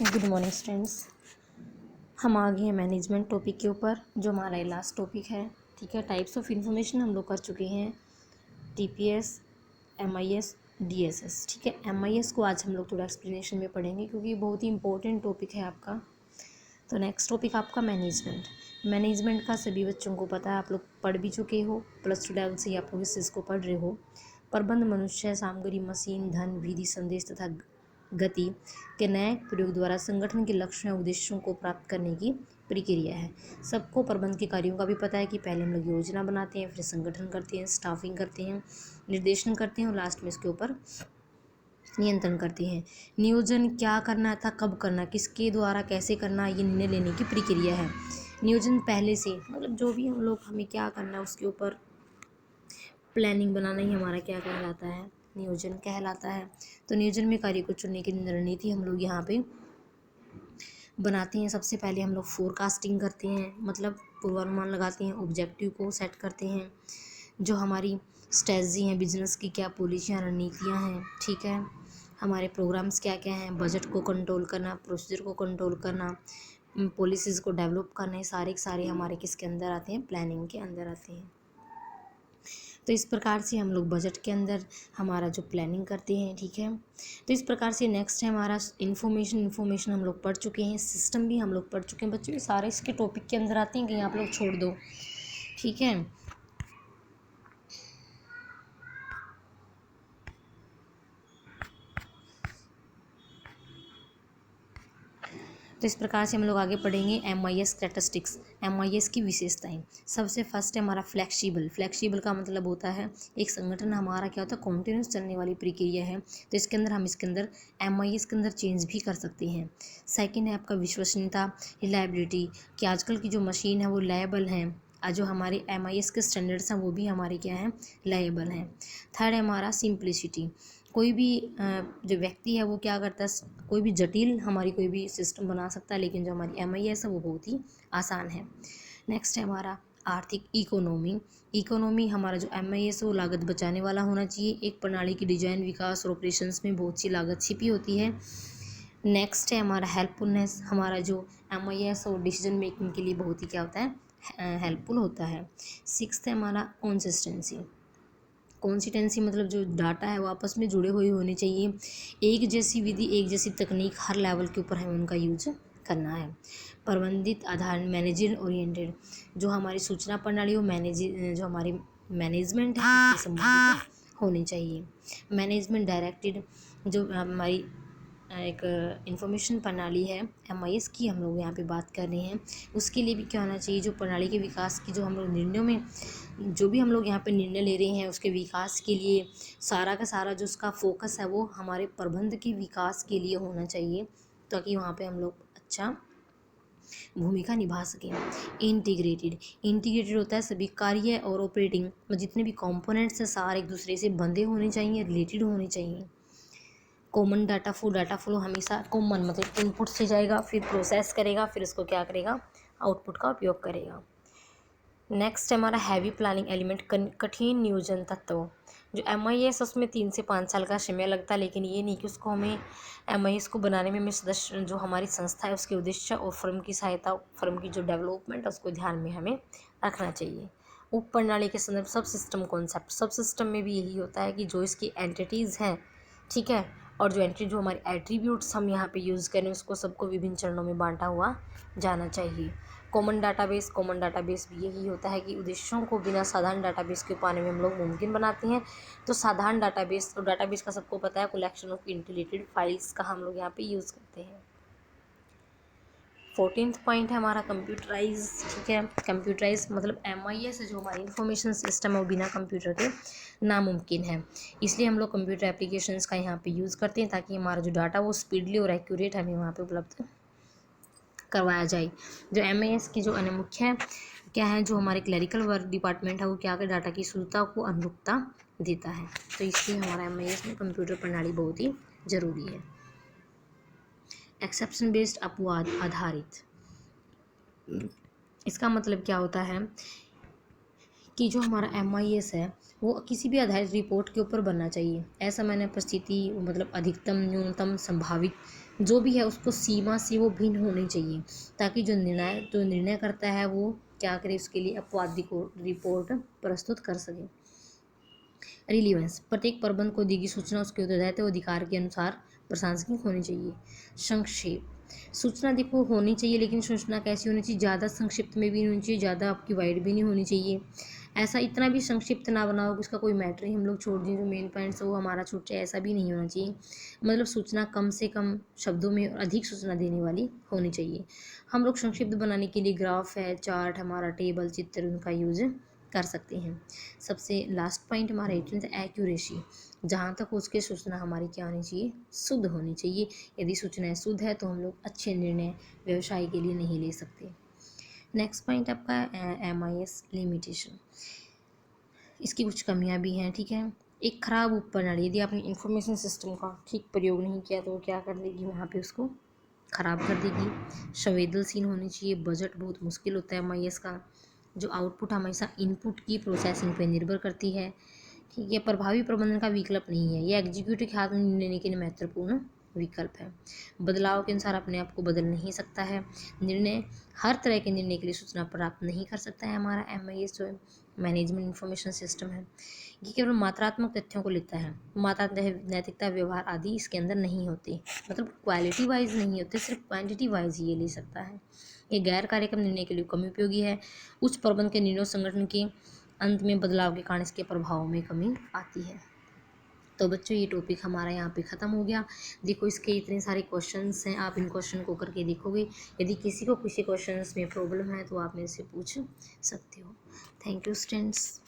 Good morning students. हम आ गए हैं मैनेजमेंट टॉपिक के ऊपर, जो हमारा लास्ट टॉपिक है। ठीक है, टाइप्स ऑफ इंफॉर्मेशन हम लोग कर चुके हैं, टीपीएस, एमआईएस, डीएसएस। ठीक है, एमआईएस को आज हम लोग थोड़ा एक्सप्लेनेशन में पढ़ेंगे क्योंकि ये बहुत ही इंपॉर्टेंट टॉपिक है आपका। तो नेक्स्ट टॉपिक आपका मैनेजमेंट। मैनेजमेंट का सभी बच्चों को पता है, आप लोग पढ़ भी चुके हो, +2 लेवल से ही आप लोग इस चीज़ को पढ़ रहे हो। प्रबंध मनुष्य, सामग्री, मशीन, धन, विधि, संदेश तथा गति के नए प्रयोग द्वारा संगठन के लक्ष्यों या उद्देश्यों को प्राप्त करने की प्रक्रिया है। सबको प्रबंध के कार्यों का भी पता है कि पहले हम लोग योजना बनाते हैं, फिर संगठन करते हैं, स्टाफिंग करते हैं, निर्देशन करते हैं और लास्ट में इसके ऊपर नियंत्रण करते हैं। नियोजन क्या करना था, कब करना, किसके द्वारा कैसे करना, ये निर्णय लेने की प्रक्रिया है। नियोजन पहले से मतलब जो भी हम लोग हमें क्या करना है उसके ऊपर प्लानिंग बनाना ही हमारा क्या कहलाता है, नियोजन कहलाता है। तो नियोजन में कार्य को चुनने की रणनीति हम लोग यहाँ पे बनाते हैं। सबसे पहले हम लोग फोरकास्टिंग करते हैं, मतलब पूर्वानुमान लगाते हैं, ऑब्जेक्टिव को सेट करते हैं, जो हमारी स्ट्रेटजी हैं, बिजनेस की क्या पॉलिसियाँ रणनीतियाँ हैं। ठीक है, हमारे प्रोग्राम्स क्या क्या हैं, बजट को कंट्रोल करना, प्रोसीजर को कंट्रोल करना, पॉलिसीज़ को डेवलप करना, ये सारे के सारे हमारे किसके अंदर आते हैं, प्लानिंग के अंदर आते हैं। तो इस प्रकार से हम लोग बजट के अंदर हमारा जो प्लानिंग करते हैं। ठीक है, तो इस प्रकार से नेक्स्ट है हमारा इन्फॉर्मेशन हम लोग पढ़ चुके हैं, सिस्टम भी हम लोग पढ़ चुके हैं। बच्चों ये सारे इसके टॉपिक के अंदर आते हैं, कहीं आप लोग छोड़ दो। ठीक है, तो इस प्रकार से हम लोग आगे पढ़ेंगे एमआईएस कैरेक्टरिस्टिक्स, एमआईएस की विशेषताएं। सबसे फर्स्ट है हमारा फ्लेक्सिबल का मतलब होता है एक संगठन हमारा क्या होता है, कॉन्टिन्यूस चलने वाली प्रक्रिया है। तो इसके अंदर हम इसके अंदर एमआईएस के अंदर चेंज भी कर सकते हैं। सेकेंड है आपका विश्वसनीयता, रिलायबिलिटी, कि आजकल की जो मशीन है वो रिलायबल हैं, जो हमारे एमआईएस के स्टैंडर्ड्स हैं वो भी हमारे क्या हैं, रिलायबल हैं। थर्ड है हमारा सिंप्लिसिटी, कोई भी जो व्यक्ति है वो क्या करता है, कोई भी जटिल हमारी कोई भी सिस्टम बना सकता है, लेकिन जो हमारी एमआईएस है वो बहुत ही आसान है। नेक्स्ट है हमारा आर्थिक इकोनॉमी हमारा जो एमआईएस है वो लागत बचाने वाला होना चाहिए। एक प्रणाली की डिजाइन, विकास और ऑपरेशंस में बहुत सी लागत छिपी होती है। नेक्स्ट है हमारा हेल्पफुलनेस, हमारा जो एमआईएस और डिसीजन मेकिंग के लिए बहुत ही क्या होता है, हेल्पफुल होता है। सिक्स्थ है हमारा कॉन्सिस्टेंसी, मतलब जो डाटा है वो आपस में जुड़े हुए होने चाहिए। एक जैसी विधि, एक जैसी तकनीक हर लेवल के ऊपर हमें उनका यूज करना है। प्रबंधित आधार, मैनेजर ओरिएंटेड, जो हमारी सूचना प्रणाली हो, जो हमारी मैनेजमेंट है उससे संबंधित होनी चाहिए। मैनेजमेंट डायरेक्टेड, जो हमारी एक इंफॉर्मेशन प्रणाली है एमआईएस की हम लोग यहाँ पे बात कर रहे हैं, उसके लिए भी क्या होना चाहिए, जो प्रणाली के विकास की, जो हम लोग निर्णयों में जो भी हम लोग यहाँ पे निर्णय ले रहे हैं उसके विकास के लिए सारा का सारा जो उसका फोकस है वो हमारे प्रबंध के विकास के लिए होना चाहिए, ताकि वहाँ पे हम लोग अच्छा भूमिका निभा सकें। इंटीग्रेटेड होता है सभी कार्य और ऑपरेटिंग, जितने भी कंपोनेंट्स हैं सारे एक दूसरे से बंधे होने चाहिए, रिलेटेड होने चाहिए। कॉमन डाटा फ्लो हमेशा कॉमन मतलब इनपुट से जाएगा, फिर प्रोसेस करेगा, फिर उसको क्या करेगा, आउटपुट का उपयोग करेगा। नेक्स्ट है हमारा हैवी प्लानिंग एलिमेंट, कठिन नियोजन तत्व। जो एमआईएस उसमें 3 से 5 साल का समय लगता है, लेकिन ये नहीं कि उसको हमें एमआईएस को बनाने में सदस्य जो हमारी संस्था है उसके उद्देश्य और फर्म की सहायता, फर्म की जो डेवलपमेंट है उसको ध्यान में हमें रखना चाहिए। उप प्रणाली के संदर्भ सब सिस्टम कॉन्सेप्ट, सब सिस्टम में भी यही होता है कि जो इसकी एंटिटीज़ हैं, ठीक है, और जो हमारे एट्रीब्यूट्स हम यहाँ पे यूज़ करें उसको सबको विभिन्न चरणों में बांटा हुआ जाना चाहिए। कॉमन डाटाबेस भी यही होता है कि उद्देश्यों को बिना साधारण डाटाबेस के पाने में हम लोग मुमकिन बनाते हैं। तो साधारण डाटाबेस, तो डाटाबेस का सबको पता है, कलेक्शन ऑफ इंटीग्रेटेड फाइल्स का हम लोग यहाँ पे यूज़ करते हैं। 14th पॉइंट है हमारा कंप्यूटराइज। ठीक है, कंप्यूटराइज मतलब एमआईएस जो हमारी इंफॉर्मेशन सिस्टम है वो बिना कंप्यूटर के नामुमकिन है, इसलिए हम लोग कंप्यूटर एप्लीकेशंस का यहाँ पे यूज़ करते हैं ताकि हमारा जो डाटा वो स्पीडली और एक्यूरेट हमें वहाँ पे उपलब्ध करवाया जाए। जो एमआईएस की जो अन्य मुख्य क्या है, जो हमारे क्लरिकल वर्क डिपार्टमेंट है वो क्या कर डाटा की शुद्धता को अनुरूपता देता है, तो इसलिए हमारा एमआईएस में कंप्यूटर प्रणाली बहुत ही ज़रूरी है। एक्सेप्शन बेस्ड, अपवाद आधारित, इसका मतलब क्या होता है कि जो हमारा MIS है वो किसी भी आधारित रिपोर्ट के ऊपर बनना चाहिए। असमान्य परिस्थिति मतलब अधिकतम न्यूनतम संभावित जो भी है उसको सीमा से वो भिन्न होनी चाहिए, ताकि जो निर्णय करता है वो क्या करे, उसके लिए अपवाद रिपोर्ट प्रस्तुत कर सके। रिलीवेंस, प्रत्येक प्रबंध को दी गई सूचना उसके उत्तरदायित्व अधिकार के अनुसार प्रशासनिक होनी चाहिए। संक्षेप, सूचना देखो होनी चाहिए, लेकिन सूचना कैसी होनी चाहिए, ज़्यादा संक्षिप्त में भी नहीं होनी चाहिए, ज़्यादा आपकी वाइड भी नहीं होनी चाहिए। ऐसा इतना भी संक्षिप्त ना बनाओ कि उसका कोई मैटर ही हम लोग छोड़ दें, जो मेन पॉइंट्स है वो हमारा छूट जाए, ऐसा भी नहीं होना चाहिए। मतलब सूचना कम से कम शब्दों में और अधिक सूचना देने वाली होनी चाहिए। हम लोग संक्षिप्त बनाने के लिए ग्राफ है, चार्ट, हमारा टेबल, चित्र, उनका यूज कर सकते हैं। सबसे लास्ट पॉइंट हमारा 18 एक्यूरेसी, जहाँ तक उसके सूचना हमारी क्या होनी चाहिए, शुद्ध होनी चाहिए। यदि सूचनाएं शुद्ध है तो हम लोग अच्छे निर्णय व्यवसाय के लिए नहीं ले सकते। नेक्स्ट पॉइंट आपका MIS लिमिटेशन, इसकी कुछ कमियां भी हैं, ठीक है। एक खराब उपप्रणाली, यदि आपने इंफॉर्मेशन सिस्टम का ठीक प्रयोग नहीं किया तो वो क्या कर देगी, वहाँ पे उसको खराब कर देगी। संवेदनशील होनी चाहिए, बजट बहुत मुश्किल होता है MIS का, जो आउटपुट हमेशा इनपुट की प्रोसेसिंग पर निर्भर करती है, ठीक है। प्रभावी प्रबंधन का विकल्प नहीं है, यह एग्जीक्यूटिव के हाथ में निर्णय लेने के लिए महत्वपूर्ण विकल्प है। बदलाव के अनुसार अपने आप को बदल नहीं सकता है, निर्णय हर तरह के निर्णय के लिए सूचना प्राप्त नहीं कर सकता है। हमारा MIS जो है मैनेजमेंट इंफॉर्मेशन सिस्टम है, ये केवल मात्रात्मक तथ्यों को लेता है, नैतिकता, व्यवहार आदि इसके अंदर नहीं होते, मतलब क्वालिटी वाइज नहीं होते, सिर्फ क्वांटिटी वाइज ये ले सकता है। ये गैर कार्यक्रम निर्णय के लिए कम उपयोगी है। उच्च प्रबंध के निर्णय संगठन के अंत में बदलाव के कारण इसके प्रभाव में कमी आती है। तो बच्चों ये टॉपिक हमारा यहाँ पे ख़त्म हो गया। देखो इसके इतने सारे क्वेश्चंस हैं, आप इन क्वेश्चन को करके देखोगे, यदि किसी को किसी क्वेश्चंस में प्रॉब्लम है तो आप मेरे से पूछ सकते हो। Thank you students.